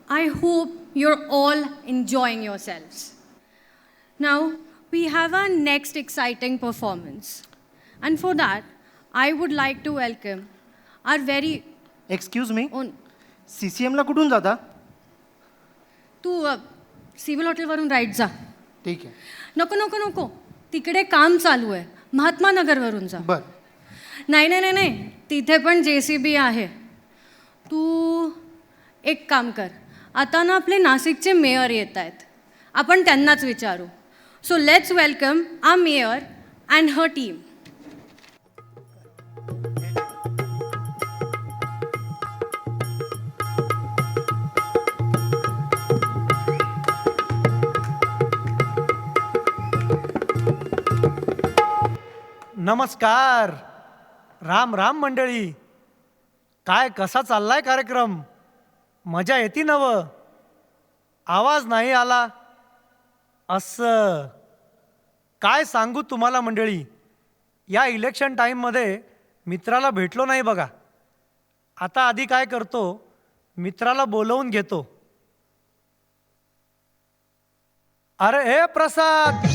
I hope you're all enjoying yourselves. Now, we have our next exciting performance. And for that, I would like to welcome our very excuse me own. CCM ला कुठून जाता? तू civil हॉटेलवरून right जा. ठीक आहे. नको नको नको, तिकडे काम चालू आहे. महात्मा नगरवरून जा. बर. नाही नाही नाही नाही, तिथे पण JCB आहे. तू एक काम कर, आता ना आपले नाशिकचे मेयर येत आहेत, आपण त्यांनाच विचारू. So let's welcome our mayor and her team. नमस्कार. राम राम मंडळी. काय कसा चाललाय कार्यक्रम? मजा येते नव? आवाज नाही आला? असं काय सांगू तुम्हाला मंडळी, या इलेक्शन टाईममध्ये मित्राला भेटलो नाही बघा. आता आधी काय करतो, मित्राला बोलवून घेतो. अरे हे प्रसाद,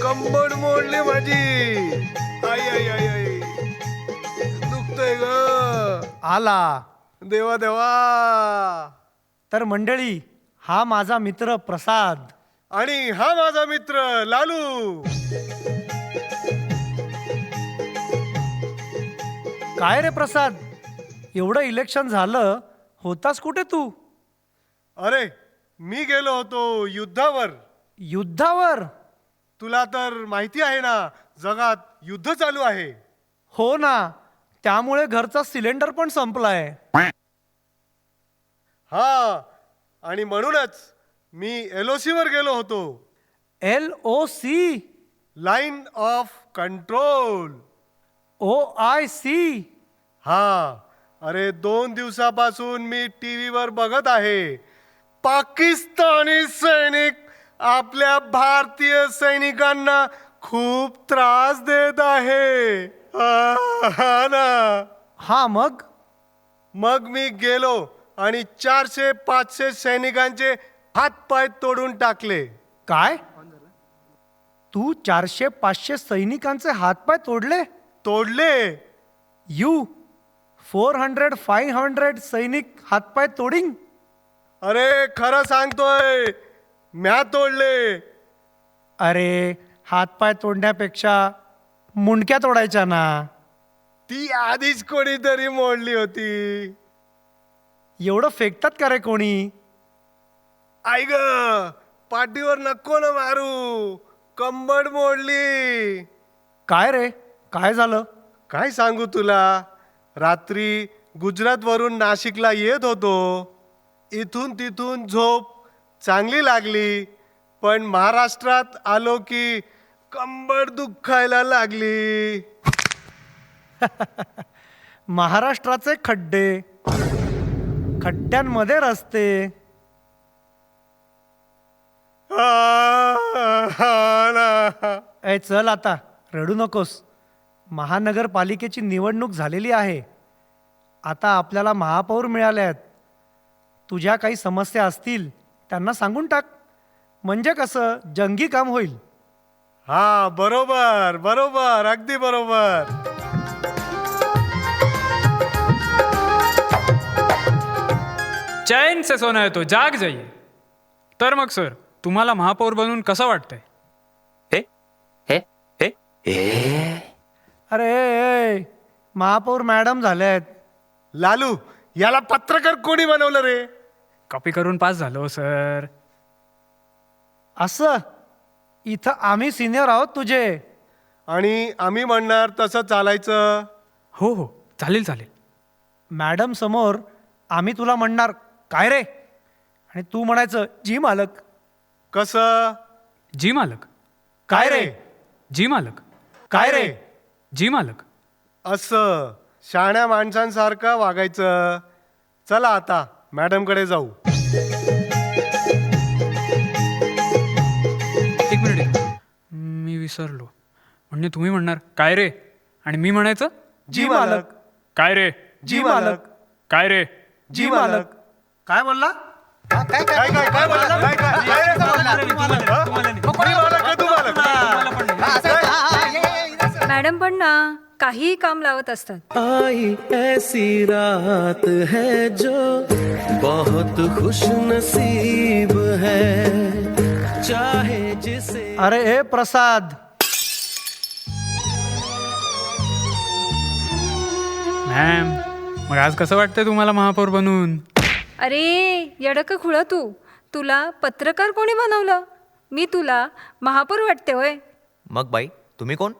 कंबड मोडली माझी. आई आई आई आई दुखतंय ग. आला. देवा देवा. तर मंडळी, हा माझा मित्र प्रसाद. आणि हा माझा मित्र लालू. काय रे प्रसाद, एवढं इलेक्शन झालं, होतास कुठे तू? अरे मी गेलो होतो युद्धावर. युद्धावर? तुला तर माहिती आहे ना, जगात युद्ध चालू आहे. हो ना, त्यामुळे घरचा सिलेंडर पण संपलाय. हा, आणि म्हणूनच मी LOC वर गेलो होतो. LOC? Line of control. OIC? हा, अरे 2 दिवसापासून मी TV वर बघत आहे, पाकिस्तानी सैनिक आपल्या भारतीय सैनिकांना खूप त्रास देत आहे. हा ना. हा, मग मी गेलो आणि 400-500 सैनिकांचे हातपाय तोडून टाकले. काय? तू 400-500 सैनिकांचे हातपाय तोडले? तोडले. 400-500 सैनिक हातपाय तोडिंग? अरे खरं सांगतोय, म्या तोडले. अरे, हातपाय तोडण्यापेक्षा मुंडक्या तोडायच्या ना. ती आधीच कोणीतरी मोडली होती. एवढं फेकतात का रे कोणी? आई ग, पाठीवर नको ना मारू, कंबड मोडली. काय रे, काय झालं? काय सांगू तुला, रात्री गुजरात वरून नाशिकला येत होतो. इथून तिथून झोप चांगली लागली, पण महाराष्ट्रात आलो की कंबर दुखायला लागली. महाराष्ट्राचे खड्डे, खड्ड्यांमध्ये रस्ते. ए चल आता, रडू नकोस. महानगरपालिकेची निवडणूक झालेली आहे. आता आपल्याला महापौर मिळाले आहेत. तुझ्या काही समस्या असतील त्यांना सांगून टाक, म्हणजे कसं जंगी काम होईल. हा, बरोबर बरोबर, अगदी बरोबर. चैन से सोना है तो जाग जाइए. तर मग सर, तुम्हाला महापौर बनून कसं वाटतंय? अरे ए, महापौर मॅडम झाल्या आहेत. लालू, याला पत्रकार कोणी बनवलं रे? कॉपी करून पास झालो सर. असं? इथं आम्ही सिनियर आहोत तुझे. आणि आम्ही म्हणणार तसं चालायचं. हो हो, चालेल चालेल. मॅडम समोर आम्ही तुला म्हणणार काय रे, आणि तू म्हणायचं जी मालक. कसं? जी मालक. काय रे? जी मालक. काय रे? जी मालक. असं शहाण्या माणसांसारखं वागायचं. चला आता मॅडमकडे जाऊ. एक मिनिट, मी विसरलो. म्हणजे तुम्ही म्हणणार काय रे, आणि मी म्हणायचं जी मालक. काय रे जी मालक. काय रे जी मालक. काय बोलला? काय काय काय बोलला? काय काय मी मालक का तू मालक? मॅडम पण ना काहीही काम लावत असतात. आई ऐसी रात है जो बहुत खुश नसीब है चाहे जिसे अरे ए प्रसाद, मॅम मग आज कसं वाटतंय तुम्हाला महापौर बनून? अरे येडक खुळा तुला पत्रकार कोणी बनवलं? मी तुला महापौर वाटते होय? मग बाई तुम्ही कोण?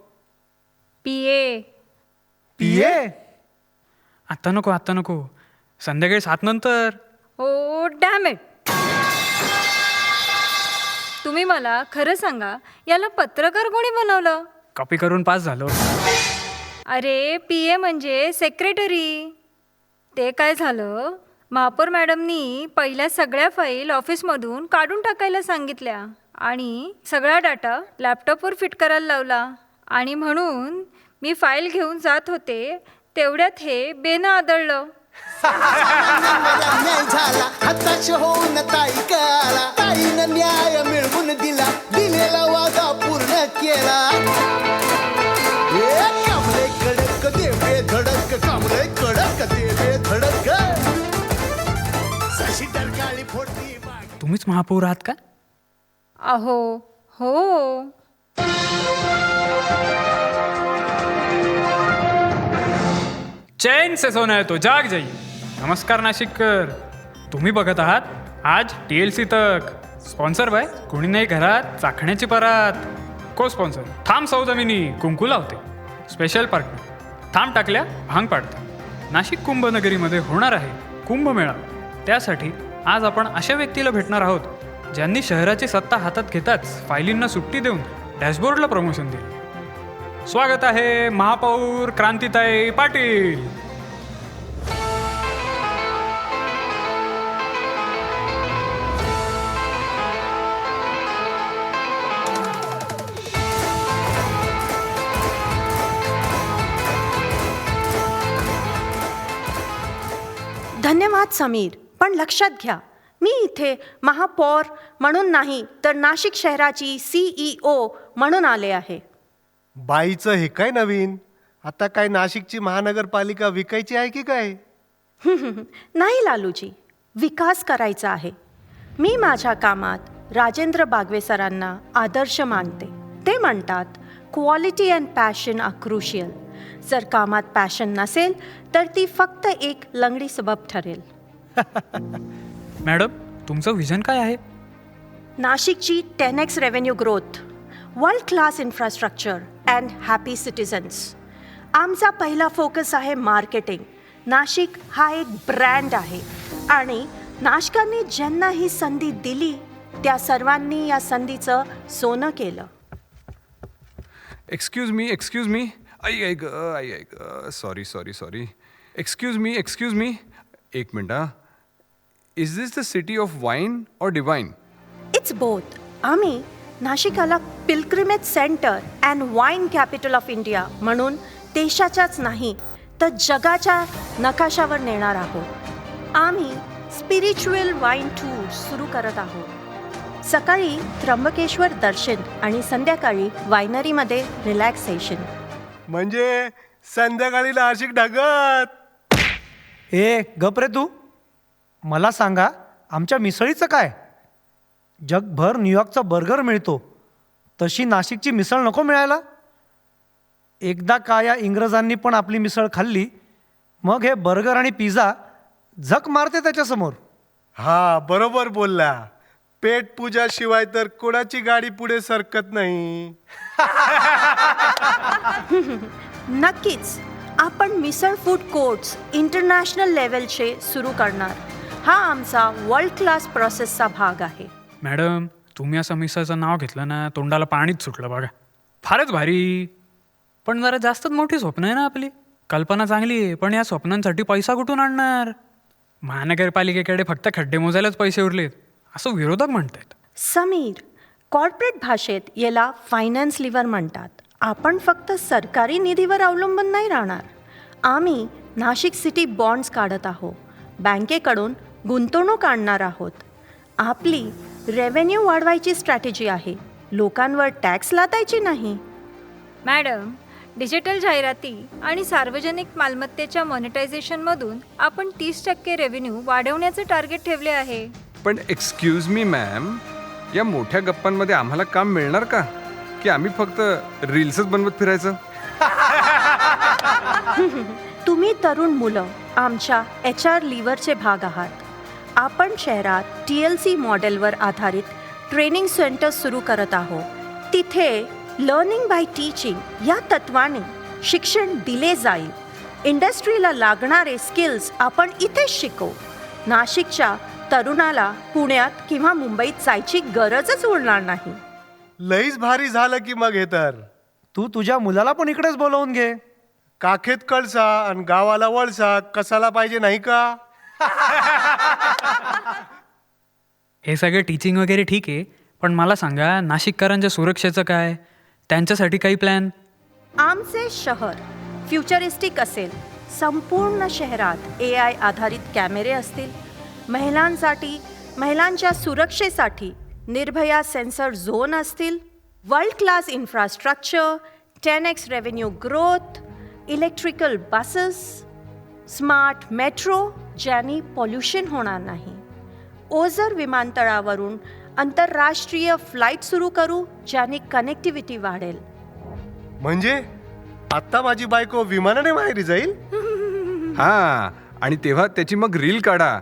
PA. पिये. आत्ता नको संध्याकाळी 7 नंतर. ओ डॅम इट. तुम्ही मला खरं सांगा, याला पत्रकार कोणी बनवलं? कॉपी करून पास झालो. अरे PA म्हणजे सेक्रेटरी. ते काय झालं, महापौर मॅडमनी पहिल्या सगळ्या फाईल ऑफिसमधून काढून टाकायला सांगितल्या आणि सगळा डाटा लॅपटॉपवर फिट करायला लावला. आणि म्हणून मी फाईल घेऊन जात होते तेवढ्यात हे बेनं आदळलं. न्याय झाला हताश होऊन ताई कळाला ताईनं न्याय मिळवून दिला दिलेला वादा पूर्ण केला कामले कडक देवे धडक कामले कडक देवे धडक सशी डरकाळी फोडली तुम्हीच महापौर आहात का? अहो हो. चैन से सोना है तो जाग जाइए. नमस्कार नाशिककर, तुम्ही बघत आहात आज TLC तक. स्पॉन्सर बाय कोणी नाही घरात चाखण्याची परात. को स्पॉन्सर थांब सौदामिनी कुंकू लावते. स्पेशल पार्टनर थांब टाकल्या भांग पाडते. नाशिक कुंभनगरीमध्ये होणार आहे कुंभमेळा. त्यासाठी आज आपण अशा व्यक्तीला भेटणार आहोत ज्यांनी शहराची सत्ता हातात घेताच फायलींना सुट्टी देऊन डॅशबोर्डला प्रमोशन दिले. स्वागत आहे महापौर क्रांतीताई पाटील. धन्यवाद समीर, पण लक्षात घ्या, मी इथे महापौर म्हणून नाही तर नाशिक शहराची CEO म्हणून आले आहे. बाईचं हे काय नवीन? आता काय नाशिकची महानगरपालिका विकायची आहे की काय? नाही लालूजी, विकास करायचा आहे. मी माझ्या कामात राजेंद्र बागवे सरांना आदर्श मानते. ते म्हणतात quality and passion are crucial. जर कामात पॅशन नसेल तर ती फक्त एक लंगडी सबब ठरेल. मॅडम तुमचं विजन काय आहे? नाशिकची 10x revenue growth, world class infrastructure and happy citizens. आमचा पहिला फोकस आहे मार्केटिंग. नाशिक हा एक ब्रँड आहे आणि नाशिकांनी ज्यांना ही संधी दिली त्या सर्वांनी या संधीचं सोनं केलं. एक्सक्यूज मी आई ग सॉरी एक्सक्यूज मी एक मिनट हा. Is this the city of wine or divine? It's both. आम्ही नाशिकाला pilgrimage centre and wine capital of India म्हणून देशाच्याच नाही तर जगाच्या नकाशावर नेणार आहोत. आम्ही स्पिरिच्युअल वाईन टूर सुरू करत आहोत. सकाळी त्र्यंबकेश्वर दर्शन आणि संध्याकाळी वायनरीमध्ये रिलॅक्सेशन. म्हणजे संध्याकाळी नाशिक ढगत. ए गप रे तू. मला सांगा, आमच्या मिसळीचं काय? जगभर न्यूयॉर्कचा बर्गर मिळतो, तशी नाशिकची मिसळ नको मिळायला? एकदा का या इंग्रजांनी पण आपली मिसळ खाल्ली, मग हे बर्गर आणि पिझ्झा झक मारते त्याच्यासमोर. हा बरोबर बोलला. पेट पूजाशिवाय तर कोणाची गाडी पुढे सरकत नाही. नक्कीच आपण मिसळ फूड कोर्ट्स इंटरनॅशनल लेवलचे सुरू करणार. हा आमचा वर्ल्ड क्लास प्रोसेसचा भाग आहे. मॅडम तुम्ही असं मिसळचं नाव घेतलं ना, तोंडाला पाणीच सुटलं बघा. फारच भारी, पण जरा जास्तच मोठी स्वप्न आहे ना आपली. कल्पना चांगली आहे, पण या स्वप्नांसाठी पैसा कुठून आणणार? महानगरपालिकेकडे फक्त खड्डे मोजायलाच पैसे उरलेत असं विरोधक म्हणतात. समीर, कॉर्पोरेट भाषेत याला फायनान्स लिव्हर म्हणतात आपण फक्त सरकारी निधीवर अवलंबून नाही राहणार. आम्ही नाशिक सिटी बॉन्ड्स काढत आहोत, बँकेकडून गुंतवणूक आणणार आहोत. आपली रेव्हेन्यू वाढवायची स्ट्रॅटेजी आहे, लोकांवर टॅक्स लादायची नाही. मॅडम, डिजिटल जाहिराती आणि सार्वजनिक मालमत्तेच्या मॉनिटायझेशनमधून आपण 30% रेव्हेन्यू वाढवण्याचे टार्गेट ठेवले आहे. पण एक्सक्यूज मी मॅम, या मोठ्या गप्पांमध्ये आम्हाला काम मिळणार का, की आम्ही फक्त रील्सच बनवत फिरायचं? तुम्ही तरुण मुलं आमच्या HR लिव्हरचे भाग आहात. आपण शहरात TLC मॉडेलवर आधारित ट्रेनिंग सेंटर सुरू करत आहोत. तिथे लर्निंग बाय टीचिंग या तत्वाने शिक्षण दिले जाईल. इंडस्ट्रीला लागणारे स्किल्स आपण इथेच शिकवू. नाशिकच्या तरुणाला पुण्यात किंवा मुंबईत जायची गरजच उरणार नाही. लईच भारी झालं की मग हे तर. तू तुझ्या मुलाला पण इकडेच बोलवून घे. काखेत कळसा आणि गावाला वळसा कसाला पाहिजे नाही का? हे सगळं टीचिंग वगैरे ठीक आहे, पण मला सांगा नाशिककरांच्या सुरक्षेचं काय? त्यांच्यासाठी काही प्लॅन? आमचे शहर फ्युचरिस्टिक असेल. संपूर्ण शहरात AI आधारित कॅमेरे असतील. महिलांच्या सुरक्षेसाठी निर्भया सेन्सर झोन असतील. World class infrastructure, 10x revenue growth, electrical buses, smart metro ज्याने पॉल्युशन होणार नाही. ओझर विमानतळावरून आंतरराष्ट्रीय फ्लाईट सुरू करू ज्याने कनेक्टिव्हिटी वाढेल. म्हणजे आता माझी बायको विमानाने माहेरी जाईल? हां, आणि तेव्हा त्याची मग रील काढा.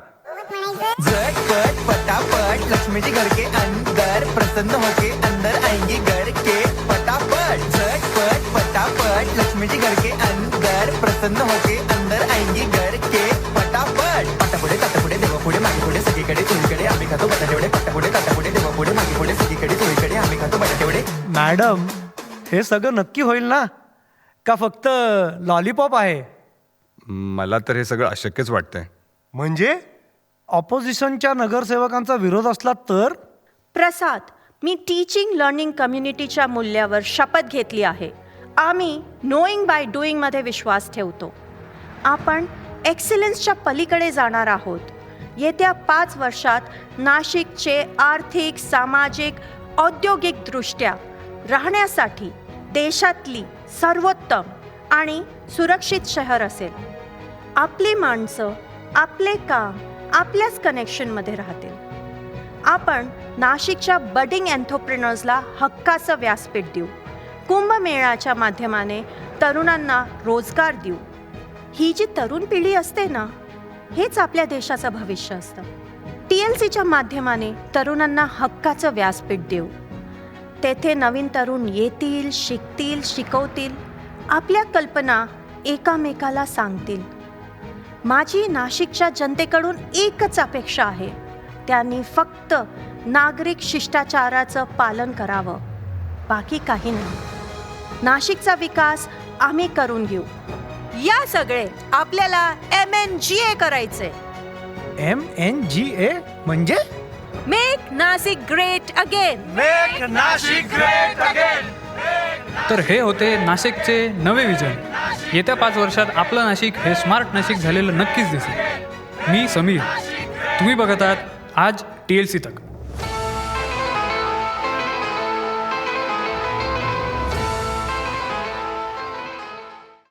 झटपट फटाफट लक्ष्मी जी घर के अंदर प्रसन्न होके अंदर आएंगी घर के फटाफट. झटपट फटाफट लक्ष्मी जी घर के अंदर प्रसन्न होके अंदर आएंगी घर के फटाफट. पटापुढे ताटापुढे देवापुढे मागेपुढे सगळीकडे चोहीकडे आम्ही खातो बटाटेवडे. पटापुढे ताटापुढे देवापुढे मागेपुढे सगळीकडे चोहीकडे आम्ही खातो बटाटेवडे. मॅडम, हे सगळं नक्की होईल ना, का फक्त लॉलीपॉप आहे? मला तर हे सगळं अशक्यच वाटतंय. म्हणजे ऑपोजिशनच्या नगरसेवकांचा विरोध असला तर? प्रसाद, मी टीचिंग लर्निंग कम्युनिटीच्या मूल्यावर शपथ घेतली आहे. आम्ही नोईंग बाय डुईंगमध्ये विश्वास ठेवतो. आपण एक्सिलन्सच्या पलीकडे जाणार आहोत. येत्या 5 वर्षात नाशिकचे आर्थिक, सामाजिक, औद्योगिकदृष्ट्या राहण्यासाठी देशातली सर्वोत्तम आणि सुरक्षित शहर असेल. आपली माणसं आपले काम आपल्याच कनेक्शनमध्ये राहतील. आपण नाशिकच्या बडिंग एंटरप्रेनर्सला हक्काचं व्यासपीठ देऊ. कुंभमेळ्याच्या माध्यमाने तरुणांना रोजगार देऊ. ही जी तरुण पिढी असते ना, हेच आपल्या देशाचं भविष्य असतं. TLCच्या माध्यमाने तरुणांना हक्काचं व्यासपीठ देऊ. तेथे नवीन तरुण येतील, शिकतील, शिकवतील, आपल्या कल्पना एकामेकाला सांगतील. माझी नाशिकच्या जनतेकडून एकच अपेक्षा आहे, त्यांनी फक्त नागरिक शिष्टाचाराचं पालन करावं, बाकी काही नाही. नाशिकचा विकास आम्ही करून घेऊ. या सगळे आपल्याला MNGA करायचे. MNGA म्हणजे? Make Nashik great again. Make Nashik great again. तर हे होते नाशिकचे नवे विजन. येत्या 5 वर्षात आपलं नाशिक हे स्मार्ट नाशिक झालेलं नक्कीच दिसेल. मी समीर, तुम्ही बघत आहात आज TLC तक.